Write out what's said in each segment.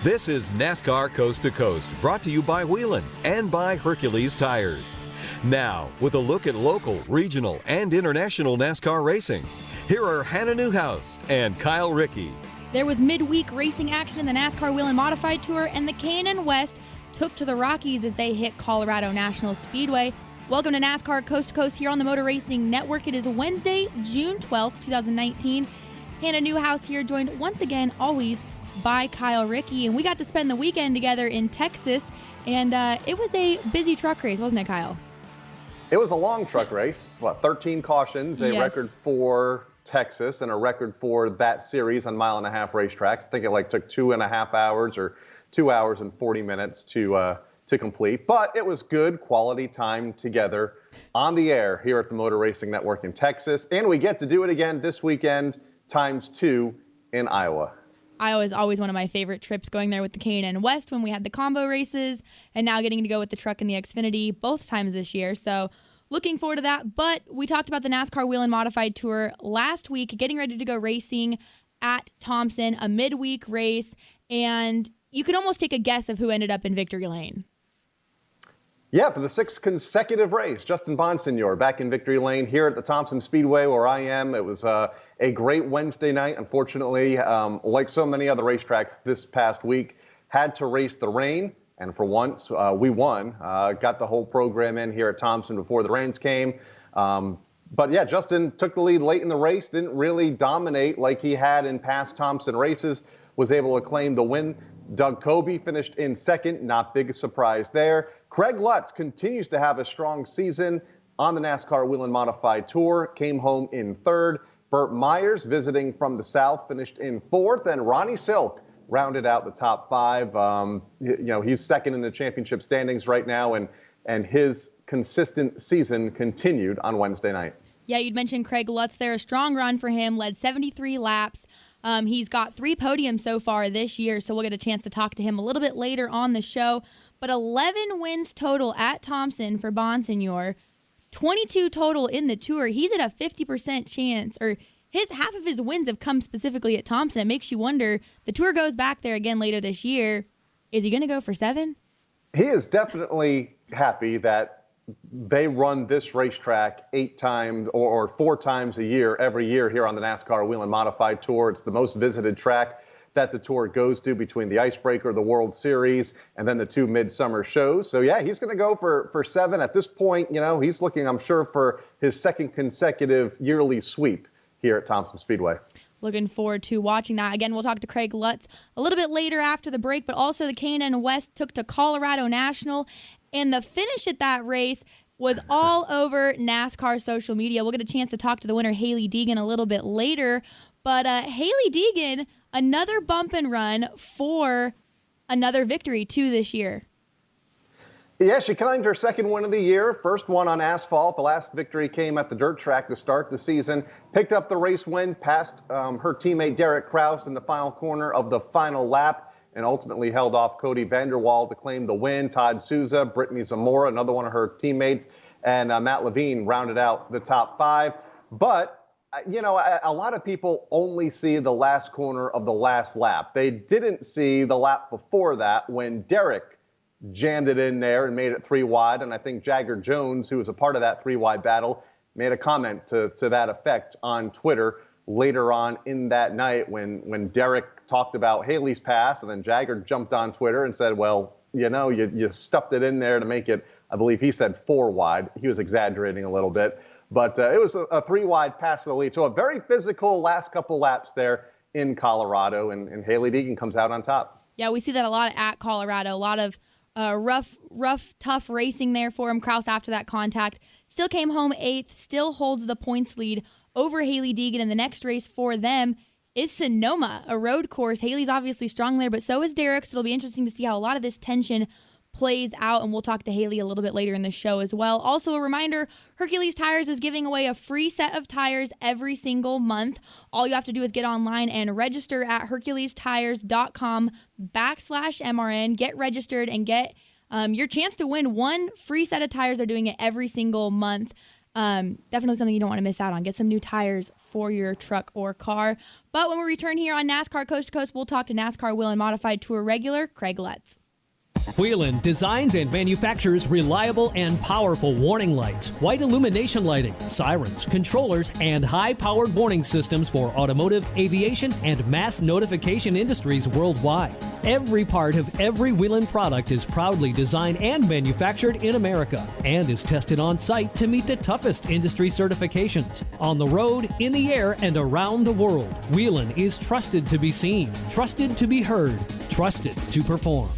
This is NASCAR Coast to Coast, brought to you by Whelen and by Hercules Tires. Now, with a look at local, regional, and international NASCAR racing, here are Hannah Newhouse and Kyle Rickey. There was midweek racing action in the NASCAR Whelen Modified Tour, and the K&N West took to the Rockies as they hit Colorado National Speedway. Welcome to NASCAR Coast to Coast here on the Motor Racing Network. It is Wednesday, June 12th, 2019. Hannah Newhouse here, joined once again, always, by Kyle Rickey, and we got to spend the weekend together in Texas, and it was a busy truck race, wasn't it, Kyle? It was a long truck race, 13 cautions, a record for Texas and a record for that series on mile-and-a-half racetracks. I think it took 2.5 hours or 2 hours and 40 minutes to complete, but it was good quality time together on the air here at the Motor Racing Network in Texas, and we get to do it again this weekend ×2 in Iowa. Iowa is always one of my favorite trips, going there with the K&N West when we had the combo races, and now getting to go with the truck and the Xfinity both times this year. So looking forward to that. But we talked about the NASCAR Whelen Modified Tour last week, getting ready to go racing at Thompson, a midweek race, and you could almost take a guess of who ended up in victory lane. Yeah, for the 6th consecutive race, Justin Bonsignor back in victory lane here at the Thompson Speedway where I am. It was a great Wednesday night. Unfortunately, like so many other racetracks this past week, had to race the rain. And for once, we won. Got the whole program in here at Thompson before the rains came. But yeah, Justin took the lead late in the race, didn't really dominate like he had in past Thompson races, was able to claim the win. Doug Coby finished in second, not big surprise there. Craig Lutz continues to have a strong season on the NASCAR Whelen Modified Tour, came home in third. Burt Myers, visiting from the South, finished in fourth, and Ronnie Silk rounded out the top five. He's second in the championship standings right now, and his consistent season continued on Wednesday night. Yeah, you'd mentioned Craig Lutz there, a strong run for him, led 73 laps. He's got 3 podiums so far this year, so we'll get a chance to talk to him a little bit later on the show. But 11 wins total at Thompson for Bonsignor, 22 total in the Tour. He's at a 50% chance, or half of his wins have come specifically at Thompson. It makes you wonder, the Tour goes back there again later this year. Is he going to go for 7? He is definitely happy that they run this racetrack 8 times or 4 times a year, every year here on the NASCAR Whelen Modified Tour. It's the most visited track that the Tour goes to between the Icebreaker, the World Series, and then the 2 midsummer shows. So yeah, he's going to go for 7. At this point, he's looking, I'm sure, for his 2nd consecutive yearly sweep here at Thompson Speedway. Looking forward to watching that. Again, we'll talk to Craig Lutz a little bit later after the break, but also the K&N West took to Colorado National, and the finish at that race was all over NASCAR social media. We'll get a chance to talk to the winner, Hailie Deegan, a little bit later. But Hailie Deegan, another bump and run for another victory, 2 this year. Yeah, she claimed her 2nd win of the year, first one on asphalt. The last victory came at the dirt track to start the season. Picked up the race win, passed her teammate Derek Kraus in the final corner of the final lap, and ultimately held off Cody Vanderwall to claim the win. Todd Souza, Brittany Zamora, another one of her teammates, and Matt Levine rounded out the top 5. But a lot of people only see the last corner of the last lap. They didn't see the lap before that when Derek jammed it in there and made it 3 wide. And I think Jagger Jones, who was a part of that 3 wide battle, made a comment to that effect on Twitter later on in that night when Derek talked about Hailie's pass, and then Jagger jumped on Twitter and said, well, you stuffed it in there to make it, I believe he said 4 wide. He was exaggerating a little bit. But it was a 3 wide pass to the lead. So a very physical last couple laps there in Colorado, and Hailie Deegan comes out on top. Yeah, we see that a lot at Colorado. A lot of rough, tough racing there for him. Kraus, after that contact, still came home 8th, still holds the points lead over Hailie Deegan. And the next race for them is Sonoma, a road course. Hailie's obviously strong there, but so is Derek. So it'll be interesting to see how a lot of this tension plays out, and we'll talk to Hailie a little bit later in the show as well. Also, a reminder, Hercules Tires is giving away a free set of tires every single month. All you have to do is get online and register at HerculesTires.com/MRN. Get registered and get your chance to win 1 free set of tires. They're doing it every single month. Definitely something you don't want to miss out on. Get some new tires for your truck or car. But when we return here on NASCAR Coast to Coast, we'll talk to NASCAR Whelen Modified Tour regular Craig Lutz. Whelen designs and manufactures reliable and powerful warning lights, white illumination lighting, sirens, controllers, and high-powered warning systems for automotive, aviation, and mass notification industries worldwide. Every part of every Whelen product is proudly designed and manufactured in America and is tested on site to meet the toughest industry certifications. On the road, in the air, and around the world, Whelen is trusted to be seen, trusted to be heard, trusted to perform.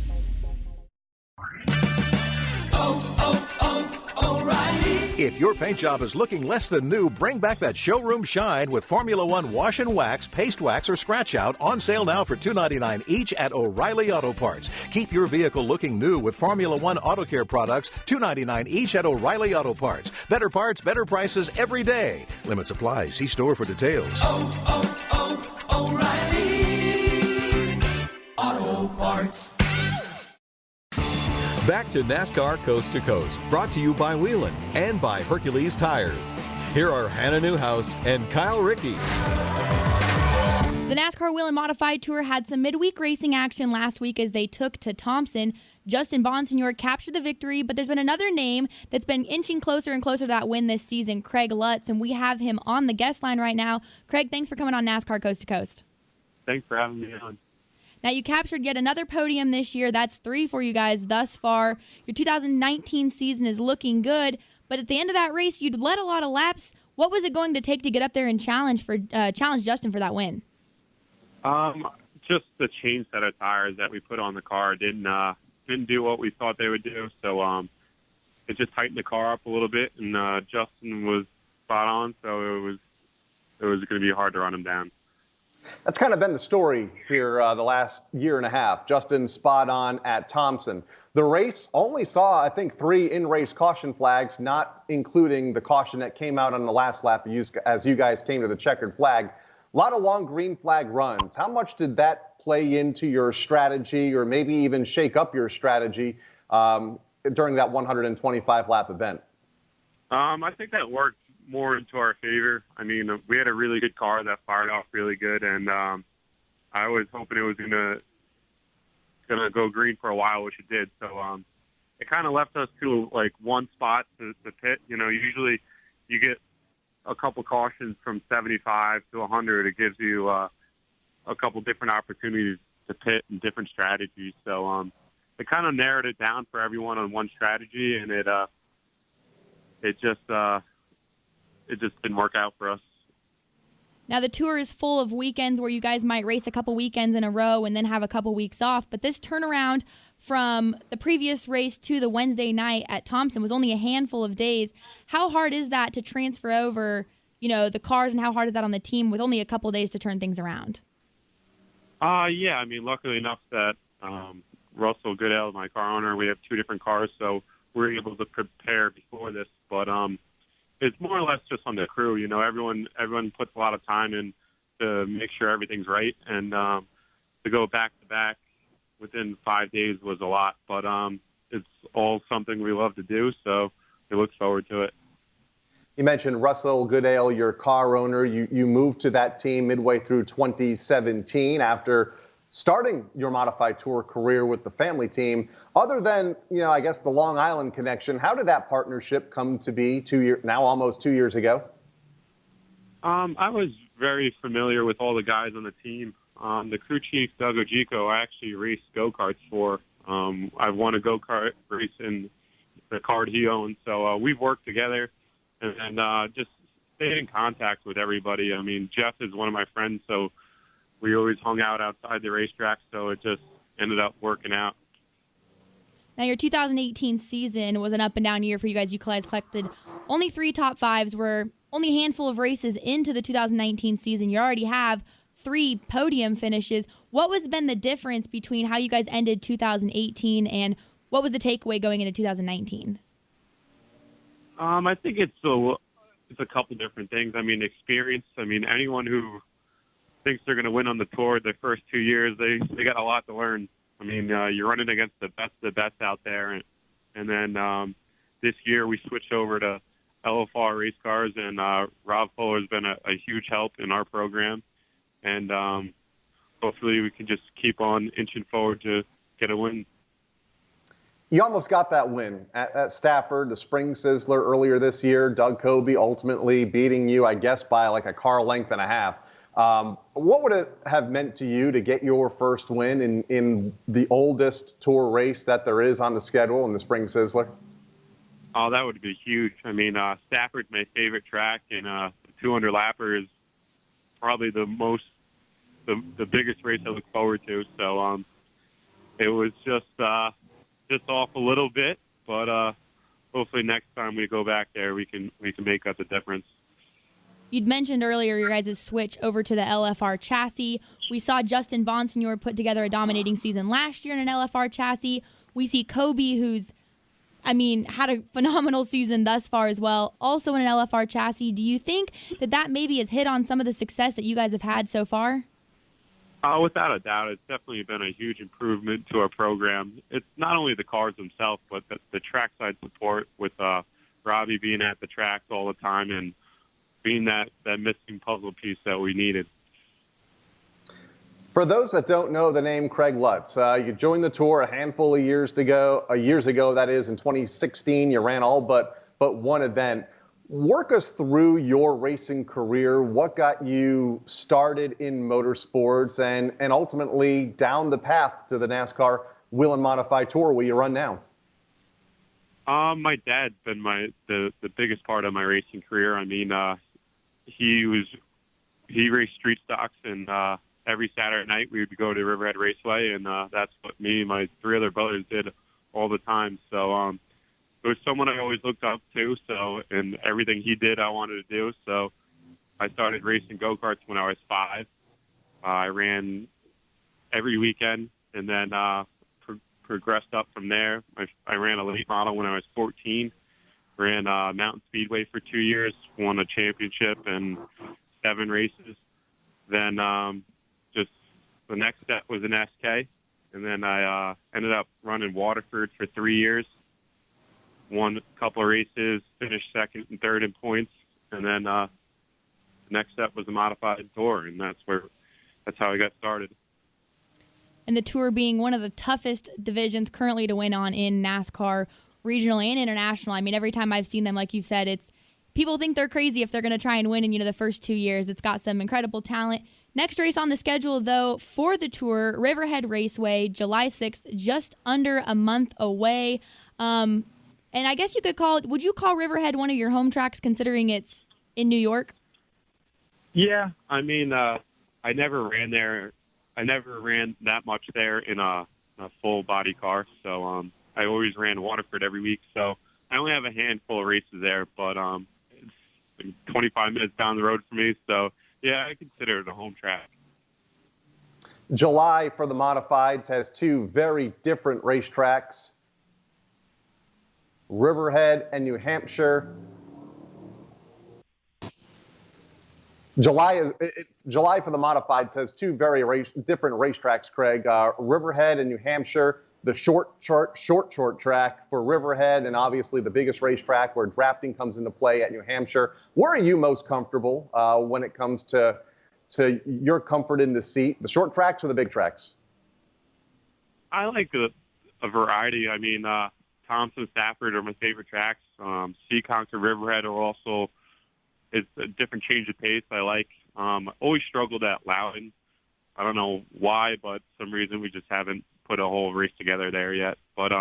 If your paint job is looking less than new, bring back that showroom shine with Formula One Wash and Wax, Paste Wax, or Scratch Out on sale now for $2.99 each at O'Reilly Auto Parts. Keep your vehicle looking new with Formula One Auto Care products, $2.99 each at O'Reilly Auto Parts. Better parts, better prices every day. Limits apply. See store for details. O'Reilly Auto Parts. Back to NASCAR Coast to Coast, brought to you by Whelen and by Hercules Tires. Here are Hannah Newhouse and Kyle Rickey. The NASCAR Whelen Modified Tour had some midweek racing action last week as they took to Thompson. Justin Bonsignor captured the victory, but there's been another name that's been inching closer and closer to that win this season, Craig Lutz, and we have him on the guest line right now. Craig, thanks for coming on NASCAR Coast to Coast. Thanks for having me on. Now, you captured yet another podium this year. That's 3 for you guys thus far. Your 2019 season is looking good, but at the end of that race, you'd led a lot of laps. What was it going to take to get up there and challenge Justin for that win? Just the change set of tires that we put on the car didn't do what we thought they would do. So it just tightened the car up a little bit, and Justin was spot on. So it was going to be hard to run him down. That's kind of been the story here the last year and a half. Justin spot on at Thompson. The race only saw, I think, 3 in-race caution flags, not including the caution that came out on the last lap as you guys came to the checkered flag. A lot of long green flag runs. How much did that play into your strategy or maybe even shake up your strategy during that 125-lap event? I think that worked more into our favor. I mean, we had a really good car that fired off really good, and I was hoping it was gonna go green for a while, which it did. So it kind of left us to like one spot to pit. You know, usually you get a couple cautions from 75 to 100. It gives you a couple different opportunities to pit and different strategies. So it kind of narrowed it down for everyone on one strategy, and it just didn't work out for us. Now, the tour is full of weekends where you guys might race a couple weekends in a row and then have a couple weeks off. But this turnaround from the previous race to the Wednesday night at Thompson was only a handful of days. How hard is that to transfer over, the cars, and how hard is that on the team with only a couple days to turn things around? Yeah, I mean, luckily enough that Russell Goodell, my car owner, we have 2 different cars, so we're able to prepare before this. But it's more or less just on the crew. Everyone puts a lot of time in to make sure everything's right, and to go back to back within 5 days was a lot. But it's all something we love to do, so we look forward to it. You mentioned Russell Goodale, your car owner. You moved to that team midway through 2017 after starting your modified tour career with the family team. Other than, I guess the Long Island connection, how did that partnership come to be almost 2 years ago? I was very familiar with all the guys on the team. The crew chief, Doug Ojiko, I actually raced go-karts for. I won a go-kart race in the car he owned. So we've worked together and just stayed in contact with everybody. I mean, Jeff is one of my friends, so we always hung out outside the racetrack, so it just ended up working out. Now, your 2018 season was an up-and-down year for you guys. You guys collected only 3 top 5s. We're only a handful of races into the 2019 season. You already have 3 podium finishes. What has been the difference between how you guys ended 2018 and what was the takeaway going into 2019? I think it's a couple different things. I mean, experience. I mean, anyone who thinks they're going to win on the tour the first 2 years, they got a lot to learn. I mean, you're running against the best out there. And then this year we switched over to LFR race cars, and Rob Fuller has been a huge help in our program. And hopefully we can just keep on inching forward to get a win. You almost got that win at Stafford, the Spring Sizzler earlier this year. Doug Coby ultimately beating you, I guess, by like a car length and a half. What would it have meant to you to get your first win in the oldest tour race that there is on the schedule in the Spring Sizzler? Oh, that would be huge. I mean, Stafford's my favorite track, and the 200 lapper is probably the biggest race I look forward to. So it was just off a little bit, but hopefully next time we go back there, we can make up the difference. You'd mentioned earlier your guys' switch over to the LFR chassis. We saw Justin Bonsignor put together a dominating season last year in an LFR chassis. We see Coby, who's had a phenomenal season thus far as well, also in an LFR chassis. Do you think that maybe has hit on some of the success that you guys have had so far? Without a doubt, it's definitely been a huge improvement to our program. It's not only the cars themselves, but the trackside support with Robbie being at the tracks all the time and being that missing puzzle piece that we needed. For those that don't know the name Craig Lutz, you joined the tour a handful of years ago, that is, in 2016. You ran all but one event. Work us through your racing career. What got you started in motorsports and ultimately down the path to the NASCAR Wheel and Modify Tour where you run now? My dad's been the biggest part of my racing career. I mean, he raced street stocks, and every Saturday night we would go to Riverhead Raceway, and that's what me and my three other brothers did all the time. So it was someone I always looked up to. So, and everything he did, I wanted to do. So I started racing go-karts when I was 5. I ran every weekend, and then progressed up from there. I ran a late model when I was 14. Ran Mountain Speedway for 2 years, won a championship and 7 races. Then just the next step was an SK, and then I ended up running Waterford for 3 years. Won a couple of races, finished second and third in points, and then the next step was a modified tour, and that's how I got started. And the tour being one of the toughest divisions currently to win on in NASCAR, regional and international. I mean, every time I've seen them, like you've said, people think they're crazy if they're going to try and win in the first 2 years. It's got some incredible talent. Next race on the schedule, though, for the tour, Riverhead Raceway, July 6th, just under a month away. And I guess would you call Riverhead one of your home tracks considering it's in New York? Yeah, I mean, I never ran there. I never ran that much there in a full body car. So I always ran Waterford every week. So I only have a handful of races there, but it's like 25 minutes down the road for me. So yeah, I consider it a home track. July for the Modifieds has 2 very different racetracks. Riverhead and New Hampshire. July for the Modifieds has 2 very different racetracks, Craig. Riverhead and New Hampshire, the short track for Riverhead, and obviously the biggest racetrack where drafting comes into play at New Hampshire. Where are you most comfortable when it comes to your comfort in the seat, the short tracks or the big tracks? I like a variety. I mean, Thompson, Stafford are my favorite tracks. Seekonk or Riverhead are also, it's a different change of pace I like. Always struggled at Loudon. I don't know why, but for some reason we just haven't put a whole race together there yet. But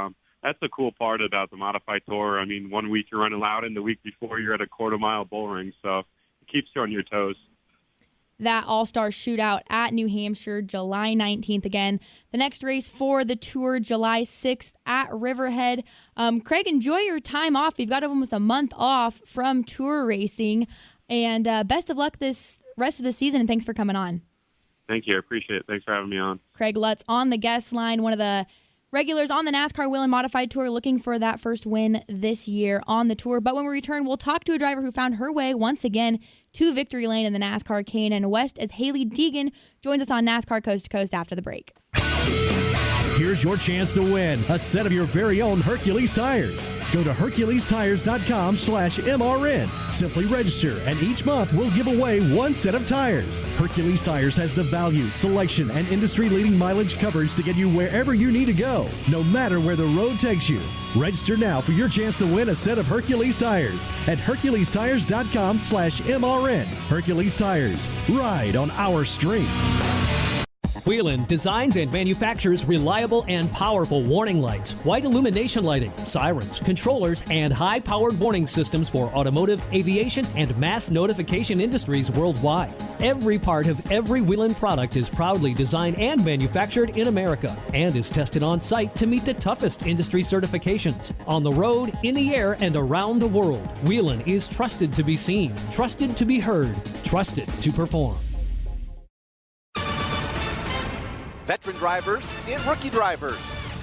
that's the cool part about the Modified Tour. I mean, 1 week you're running Loudon, the week before you're at a quarter-mile bull ring, so it keeps you on your toes. That All-Star Shootout at New Hampshire, July 19th again. The next race for the tour, July 6th at Riverhead. Craig, enjoy your time off. You've got almost a month off from tour racing. And best of luck this rest of the season, and thanks for coming on. Thank you. I appreciate it. Thanks for having me on. Craig Lutz on the guest line, one of the regulars on the NASCAR Wheel and Modified Tour, looking for that first win this year on the tour. But when we return, we'll talk to a driver who found her way once again to victory lane in the NASCAR K&N West as Hailie Deegan joins us on NASCAR Coast to Coast after the break. Here's your chance to win a set of your very own Hercules tires. Go to HerculesTires.com/MRN. Simply register, and each month we'll give away one set of tires. Hercules Tires has the value, selection, and industry-leading mileage coverage to get you wherever you need to go, no matter where the road takes you. Register now for your chance to win a set of Hercules tires at HerculesTires.com/MRN. Hercules Tires. Ride on our street. Whelen designs and manufactures reliable and powerful warning lights, white illumination lighting, sirens, controllers, and high-powered warning systems for automotive, aviation, and mass notification industries worldwide. Every part of every Whelen product is proudly designed and manufactured in America and is tested on site to meet the toughest industry certifications. On the road, in the air, and around the world, Whelen is trusted to be seen, trusted to be heard, trusted to perform. Veteran drivers and rookie drivers.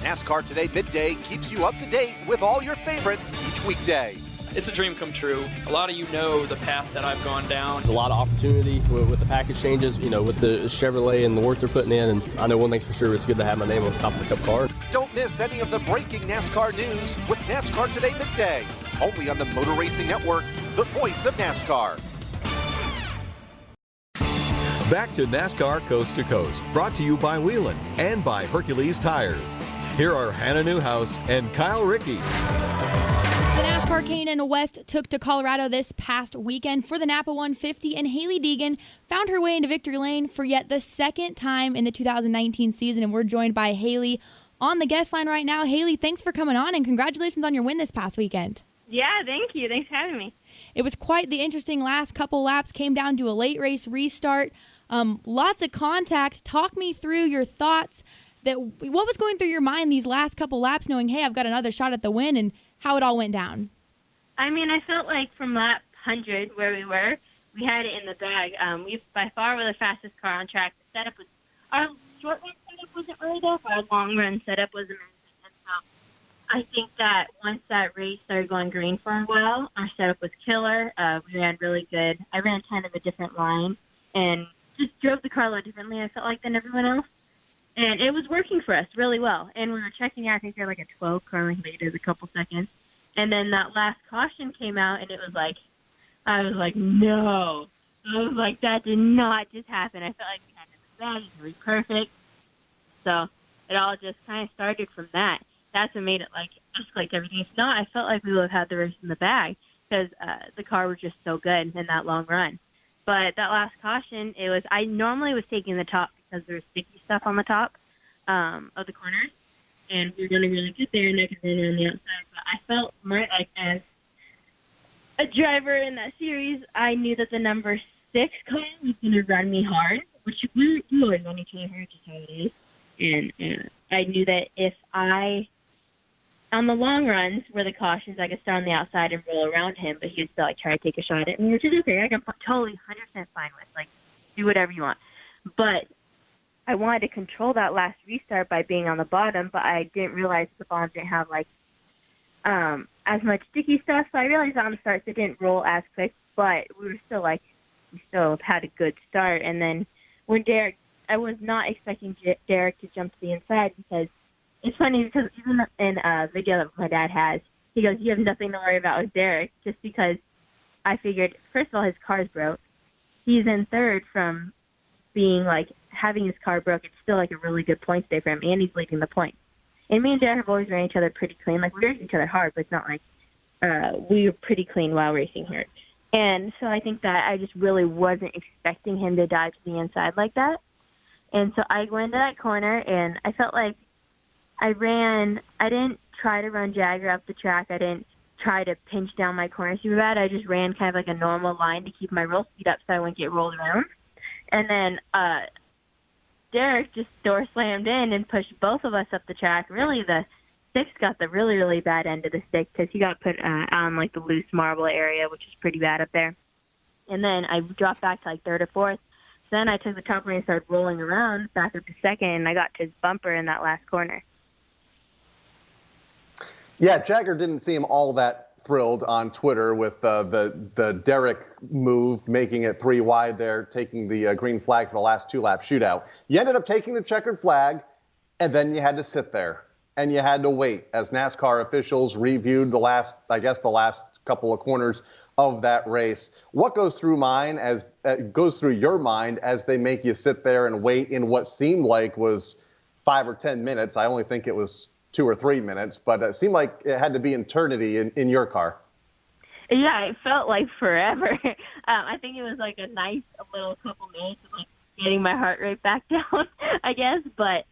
NASCAR Today Midday keeps you up to date with all your favorites each weekday. It's a dream come true. A lot of you know the path that I've gone down. There's a lot of opportunity with the package changes, with the Chevrolet and the work they're putting in. And I know one thing's for sure, it's good to have my name on the top of the Cup car. Don't miss any of the breaking NASCAR news with NASCAR Today Midday. Only on the Motor Racing Network, the voice of NASCAR. Back to NASCAR Coast to Coast, brought to you by Whelen and by Hercules Tires. Here are Hannah Newhouse and Kyle Rickey. The NASCAR K&N West took to Colorado this past weekend for the Napa 150, and Hailie Deegan found her way into victory lane for yet the second time in the 2019 season, and we're joined by Hailie on the guest line right now. Hailie, thanks for coming on, and congratulations on your win this past weekend. Yeah, thank you. Thanks for having me. It was quite the interesting last couple laps, came down to a late race restart. Lots of contact. Talk me through your thoughts. What was going through your mind these last couple laps, knowing, hey, I've got another shot at the win, and how it all went down? I mean, I felt like from lap 100 where we were, we had it in the bag. We by far were the fastest car on track. The setup was, our short run setup wasn't really there, but our long run setup was amazing. And so I think that once that race started going green for a while, our setup was killer. We ran really good. I ran kind of a different line and just drove the car a lot differently, I felt like, than everyone else. And it was working for us really well. And we were checking out, I think they're like a 12 car length later, a couple seconds. And then that last caution came out, and it was like, I was like, no. I was like, that did not just happen. I felt like we had it in the bag. It was perfect. So it all just kind of started from that. That's what made it like escalate everything. If not, I felt like we would have had the race in the bag because the car was just so good in that long run. But that last caution, I normally was taking the top because there was sticky stuff on the top of the corners, and we were going to really get there, and I could run around the outside. But I felt more like, as a driver in that series, I knew that the number 6 car was going to run me hard, which we always run each other hard, just how it is. And I knew that if on the long runs where the cautions, I could start on the outside and roll around him, but he would still try to take a shot at me, which is okay. I'm totally 100% fine with. Do whatever you want. But I wanted to control that last restart by being on the bottom, but I didn't realize the bottom didn't have as much sticky stuff. So I realized on the starts it didn't roll as quick, but we still had a good start. And then when I was not expecting Derek to jump to the inside, because it's funny because even in a video that my dad has, he goes, you have nothing to worry about with Derek, just because I figured, first of all, his car's broke. He's in third from being having his car broke. It's still a really good point day for him, and he's leading the points. And me and Derek have always ran each other pretty clean. We race each other hard, but it's not we were pretty clean while racing here. And so I think that I just really wasn't expecting him to dive to the inside like that. And so I went into that corner, and I felt like I didn't try to run Jagger up the track. I didn't try to pinch down my corner super bad. I just ran kind of like a normal line to keep my roll speed up so I wouldn't get rolled around. And then Derek just door slammed in and pushed both of us up the track. Really, the 6 got the really, really bad end of the stick because he got put on the loose marble area, which is pretty bad up there. And then I dropped back to 3rd or 4th. So then I took the top line and started rolling around back up to 2nd, and I got to his bumper in that last corner. Yeah, Jagger didn't seem all that thrilled on Twitter with the Derek move, making it 3 wide there, taking the green flag for the last 2-lap shootout. You ended up taking the checkered flag. And then you had to sit there and you had to wait as NASCAR officials reviewed the last couple of corners of that race. What goes through your mind as they make you sit there and wait in what seemed like was 5 or 10 minutes? I only think it was 2 or 3 minutes, but it seemed like it had to be eternity in your car. Yeah, it felt like forever. I think it was like a nice little couple minutes of like getting my heart rate back down, I guess. But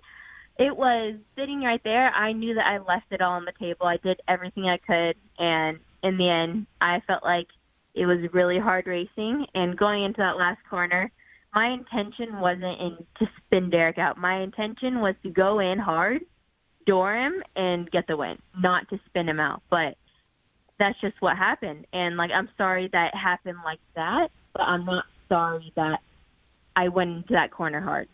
it was sitting right there. I knew that I left it all on the table. I did everything I could. And in the end, I felt like it was really hard racing. And going into that last corner, my intention wasn't to spin Derek out. My intention was to go in hard, door him, and get the win, not to spin him out. But that's just what happened. And, like, I'm sorry that it happened like that, but I'm not sorry that I went into that corner hard.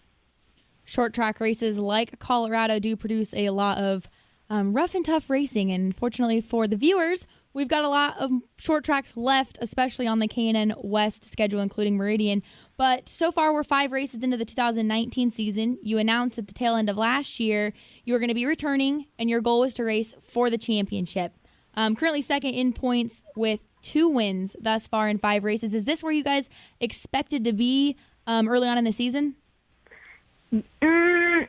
Short track races like Colorado do produce a lot of rough and tough racing. And fortunately for the viewers, we've got a lot of short tracks left, especially on the K&N West schedule, including Meridian. But so far, we're 5 races into the 2019 season. You announced at the tail end of last year you were going to be returning, and your goal was to race for the championship. Currently second in points with 2 wins thus far in 5 races. Is this where you guys expected to be early on in the season?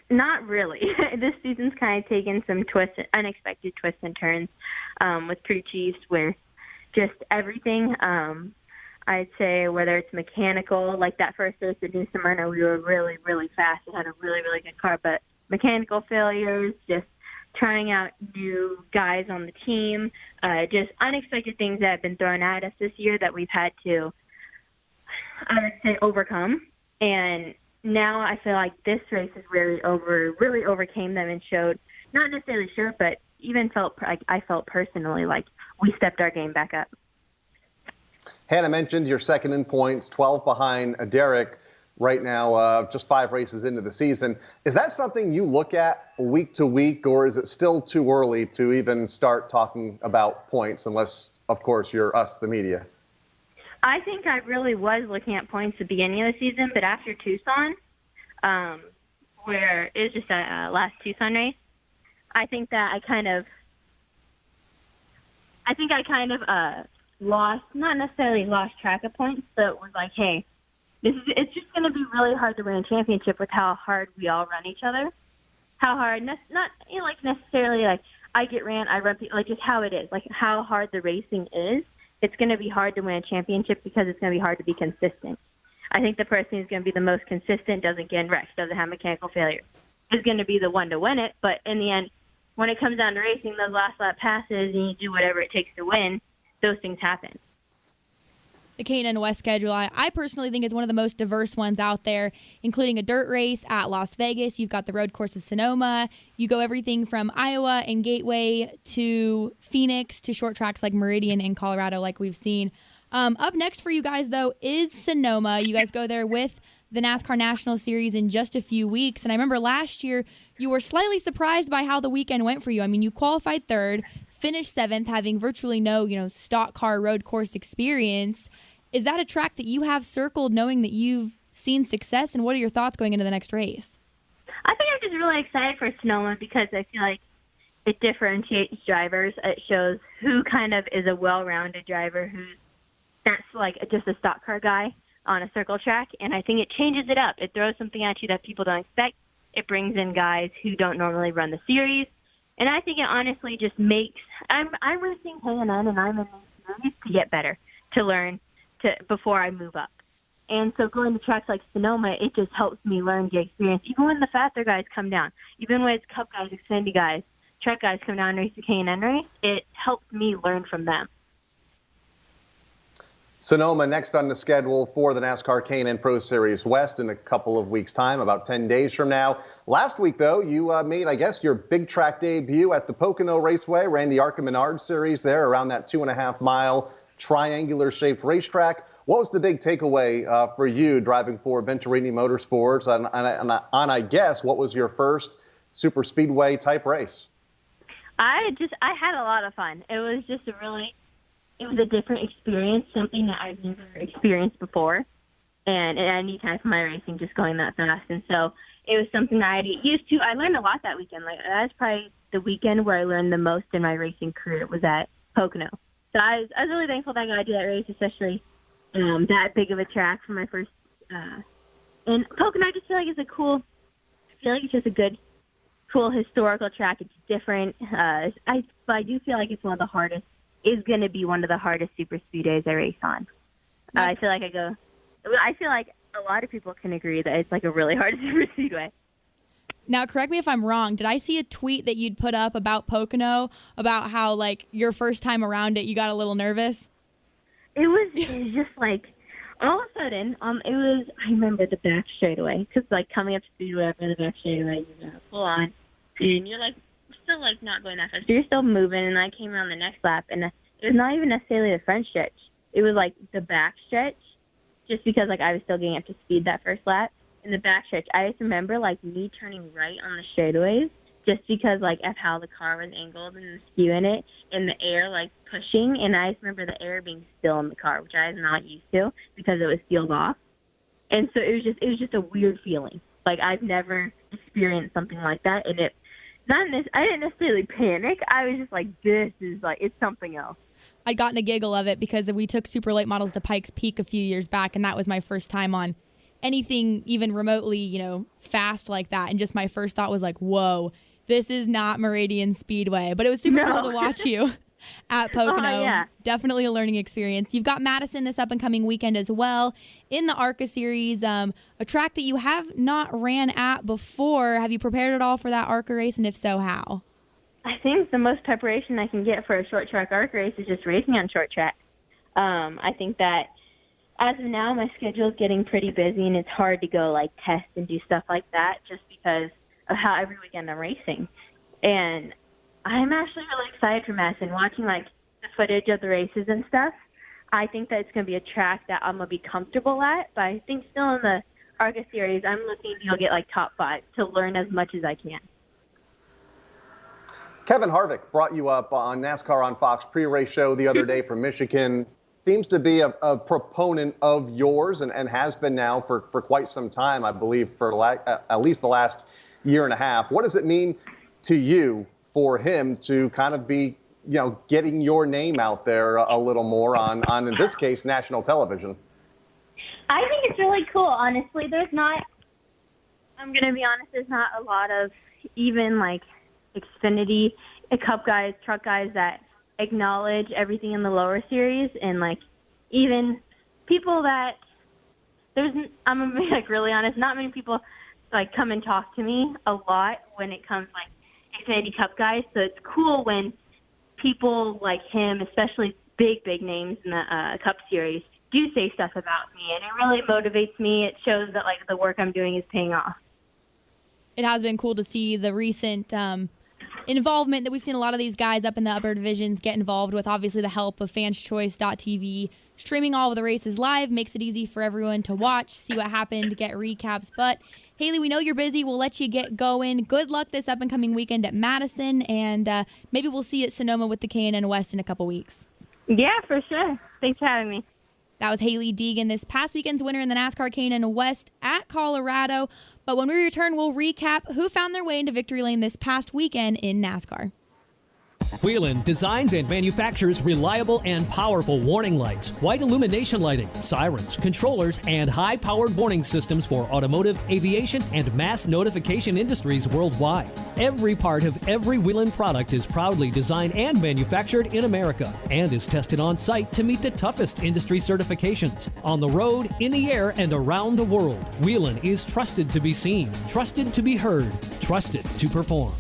Not really. This season's kind of taken some unexpected twists and turns with crew chiefs, with just everything. I'd say whether it's mechanical, like that first race at New Smyrna, we were really, really fast and had a really, really good car, but mechanical failures, just trying out new guys on the team, just unexpected things that have been thrown at us this year that we've had to, I would say, overcome. And now I feel like this race has really overcame them and showed, not necessarily showed, but even I felt personally like we stepped our game back up. Hannah mentioned you're second in points, 12 behind Derek right now, just 5 races into the season. Is that something you look at week to week, or is it still too early to even start talking about points, unless, of course, you're us, the media? I think I really was looking at points at the beginning of the season, but after Tucson, where it was just a last Tucson race, I think that I kind of lost, not necessarily lost track of points, but was like, hey, it's just going to be really hard to win a championship with how hard we all run each other. How hard, not like necessarily like I get ran, I run people, like just how it is, like how hard the racing is. It's going to be hard to win a championship because it's going to be hard to be consistent. I think the person who's going to be the most consistent, doesn't get in wrecks, doesn't have mechanical failure, is going to be the one to win it. But in the end, when it comes down to racing, those last lap passes and you do whatever it takes to win, those things happen. The K&N West schedule, I personally think is one of the most diverse ones out there, including a dirt race at Las Vegas. You've got the road course of Sonoma. You go everything from Iowa and Gateway to Phoenix to short tracks like Meridian and Colorado, like we've seen. Up next for you guys, though, is Sonoma. You guys go there with the NASCAR National Series in just a few weeks. And I remember last year you were slightly surprised by how the weekend went for you. I mean, you qualified 3rd, finished 7th, having virtually no, stock car road course experience. Is that a track that you have circled knowing that you've seen success, and what are your thoughts going into the next race? I think I'm just really excited for Sonoma because I feel like it differentiates drivers. It shows who kind of is a well-rounded driver, that's like just a stock car guy on a circle track, and I think it changes it up. It throws something at you that people don't expect. It brings in guys who don't normally run the series, and I think it honestly just makes I'm racing K&N, and I'm in these series to get better, to learn before I move up. And so going to tracks like Sonoma, it just helps me learn the experience. Even when the faster guys come down, even when it's Cup guys, Xfinity guys, track guys come down and race the K&N race, it helps me learn from them. Sonoma next on the schedule for the NASCAR K&N Pro Series West in a couple of weeks' time, about 10 days from now. Last week, though, you made, I guess, your big track debut at the Pocono Raceway, ran the ARCA Menard Series there around that 2.5-mile triangular-shaped racetrack. What was the big takeaway for you driving for Venturini Motorsports? And I guess, what was your first super speedway type race? I had a lot of fun. It was just it was a different experience, something that I've never experienced before. and at any time for my racing just going that fast. And so it was something that I had to get used to. I learned a lot that weekend. Like, that's probably the weekend where I learned the most in my racing career was at Pocono. So I was really thankful that I got to do that race, especially that big of a track for my first. And Pocono, I just feel like it's it's just a good, cool historical track. It's different. But I do feel like it's going to be one of the hardest super speedways I race on. I feel like a lot of people can agree that it's like a really hard super speedway. Now, correct me if I'm wrong. Did I see a tweet that you'd put up about Pocono, about how, like, your first time around it, you got a little nervous? It was just like, all of a sudden, I remember the back straightaway, because, like, coming up to Speedway after the back straightaway, you're full on, and you're, like, still, like, not going that fast. You're still moving, and I came around the next lap, and it was not even necessarily the front stretch. It was, like, the back stretch, just because, like, I was still getting up to speed that first lap. In the back stretch, I just remember, like, me turning right on the straightaways just because, like, of how the car was angled and the skew in it and the air, like, pushing. And I just remember the air being still in the car, which I was not used to because it was sealed off. And so it was just a weird feeling. Like, I've never experienced something like that. And I didn't necessarily panic. I was just like, this is, like, it's something else. I'd gotten a giggle of it because we took super late models to Pikes Peak a few years back, and that was my first time on anything even remotely, fast like that. And just my first thought was like, whoa, this is not Meridian Speedway. But it was super cool to watch you at Pocono. Oh, yeah. Definitely a learning experience. You've got Madison this up and coming weekend as well in the ARCA series, a track that you have not ran at before. Have you prepared at all for that ARCA race? And if so, how? I think the most preparation I can get for a short track ARCA race is just racing on short track. I think that as of now, my schedule is getting pretty busy, and it's hard to go, like, test and do stuff like that just because of how every weekend I'm racing. And I'm actually really excited for Madison, watching, like, the footage of the races and stuff. I think that it's going to be a track that I'm going to be comfortable at, but I think still in the ARCA series, I'm looking to go get, like, top 5 to learn as much as I can. Kevin Harvick brought you up on NASCAR on Fox pre-race show the other day from Michigan. Seems to be a proponent of yours and has been now for quite some time, I believe, for at least the last year and a half. What does it mean to you for him to kind of be, getting your name out there a little more on in this case, national television? I think it's really cool, honestly. I'm going to be honest, there's not a lot of even, like, Xfinity, Cup guys, truck guys that acknowledge everything in the lower series, and, like, even people that I'm gonna be, like, really honest, not many people, like, come and talk to me a lot when it comes, like, Xfinity Cup guys. So it's cool when people like him, especially big names in the Cup series, do say stuff about me, and it really motivates me. It shows that, like, the work I'm doing is paying off. It has been cool to see the recent involvement that we've seen a lot of these guys up in the upper divisions get involved with. Obviously, the help of fanschoice.tv streaming all of the races live makes it easy for everyone to watch, see what happened, get recaps. But Hailie, we know you're busy. We'll let you get going. Good luck this up and coming weekend at Madison, and maybe we'll see you at Sonoma with the K&N West in a couple weeks. Yeah, for sure. Thanks for having me. That was Hailie Deegan, this past weekend's winner in the NASCAR K&N West at Colorado. But when we return, we'll recap who found their way into victory lane this past weekend in NASCAR. Whelen designs and manufactures reliable and powerful warning lights, white illumination lighting, sirens, controllers, and high-powered warning systems for automotive, aviation, and mass notification industries worldwide. Every part of every Whelen product is proudly designed and manufactured in America and is tested on site to meet the toughest industry certifications on the road, in the air, and around the world. Whelen is trusted to be seen, trusted to be heard, trusted to perform.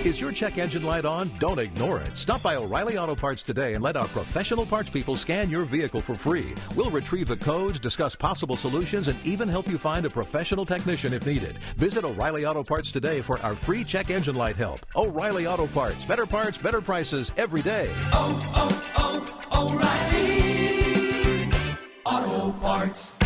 Is your check engine light on? Don't ignore it. Stop by O'Reilly Auto Parts today and let our professional parts people scan your vehicle for free. We'll retrieve the codes, discuss possible solutions, and even help you find a professional technician if needed. Visit O'Reilly Auto Parts today for our free check engine light help. O'Reilly Auto Parts. Better parts, better prices every day. O'Reilly Auto Parts.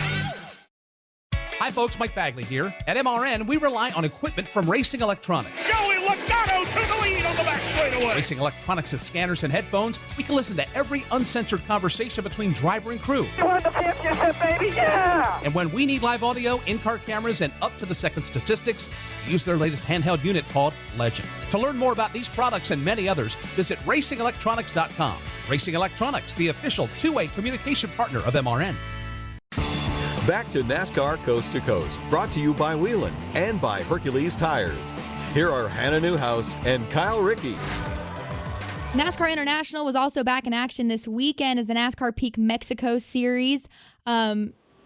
Hi, folks, Mike Bagley here. At MRN, we rely on equipment from Racing Electronics. Joey Logano to the lead on the back straightaway. Racing Electronics has scanners and headphones. We can listen to every uncensored conversation between driver and crew. You won the championship, baby, yeah! And when we need live audio, in-car cameras, and up-to-the-second statistics, we use their latest handheld unit called Legend. To learn more about these products and many others, visit racingelectronics.com. Racing Electronics, the official two-way communication partner of MRN. Back to NASCAR Coast to Coast, brought to you by Whelen and by Hercules Tires. Here are Hannah Newhouse and Kyle Rickey. NASCAR International was also back in action this weekend as the NASCAR Peak Mexico Series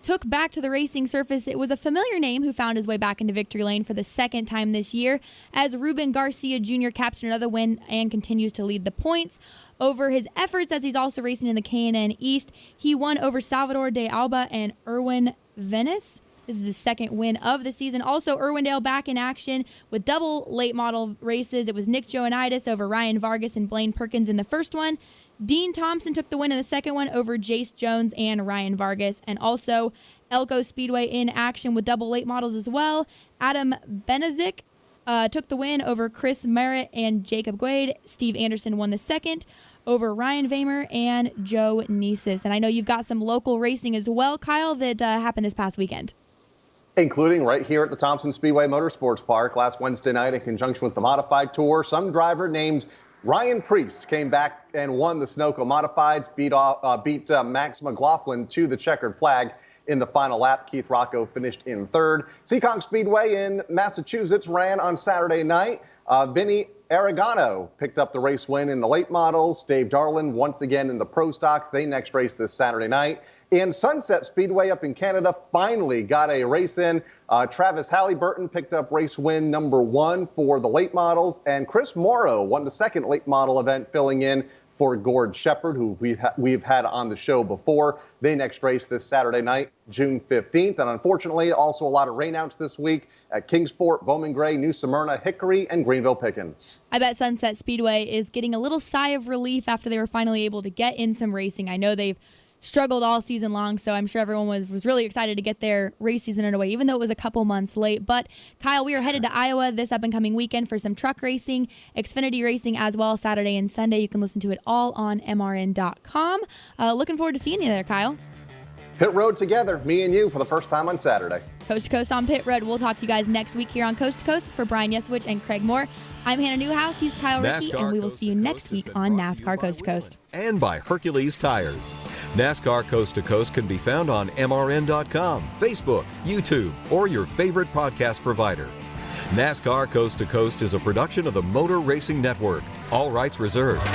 took back to the racing surface. It was a familiar name who found his way back into victory lane for the second time this year as Ruben Garcia Jr. captured another win and continues to lead the points. Over his efforts as he's also racing in the K&N East, he won over Salvador de Alba and Erwin Venice. This is his second win of the season. Also, Irwindale back in action with double late model races. It was Nick Joanitis over Ryan Vargas and Blaine Perkins in the first one. Dean Thompson took the win in the second one over Jace Jones and Ryan Vargas. And also, Elko Speedway in action with double late models as well. Adam Benezik took the win over Chris Merritt and Jacob Guade. Steve Anderson won the second over Ryan Vamer and Joe Niesis. And I know you've got some local racing as well, Kyle, that happened this past weekend. Including right here at the Thompson Speedway Motorsports Park last Wednesday night in conjunction with the Modified Tour. Some driver named Ryan Priest came back and won the Sunoco Modifieds, beat Max McLaughlin to the checkered flag in the final lap. Keith Rocco finished in third. Seekonk Speedway in Massachusetts ran on Saturday night. Vinny Aragano picked up the race win in the late models. Dave Darlin once again in the pro stocks. They next race this Saturday night. And Sunset Speedway up in Canada finally got a race in. Travis Halliburton picked up race win number 1 for the late models. And Chris Morrow won the second late model event, filling in for Gord Shepard, who we've had on the show before. They next race this Saturday night, June 15th. And unfortunately, also a lot of rainouts this week at Kingsport, Bowman Gray, New Smyrna, Hickory, and Greenville Pickens. I bet Sunset Speedway is getting a little sigh of relief after they were finally able to get in some racing. I know they've struggled all season long, so I'm sure everyone was really excited to get their race season underway, even though it was a couple months late. But, Kyle, we are headed to Iowa this up-and-coming weekend for some truck racing, Xfinity racing as well, Saturday and Sunday. You can listen to it all on MRN.com. Looking forward to seeing you there, Kyle. Pit Road together, me and you, for the first time on Saturday. Coast to Coast on Pit Road. We'll talk to you guys next week here on Coast to Coast. For Brian Yesowich and Craig Moore, I'm Hannah Newhouse. He's Kyle Rickey, and we will see you next week on NASCAR Coast to Coast. And by Hercules Tires. NASCAR Coast to Coast can be found on MRN.com, Facebook, YouTube, or your favorite podcast provider. NASCAR Coast to Coast is a production of the Motor Racing Network. All rights reserved.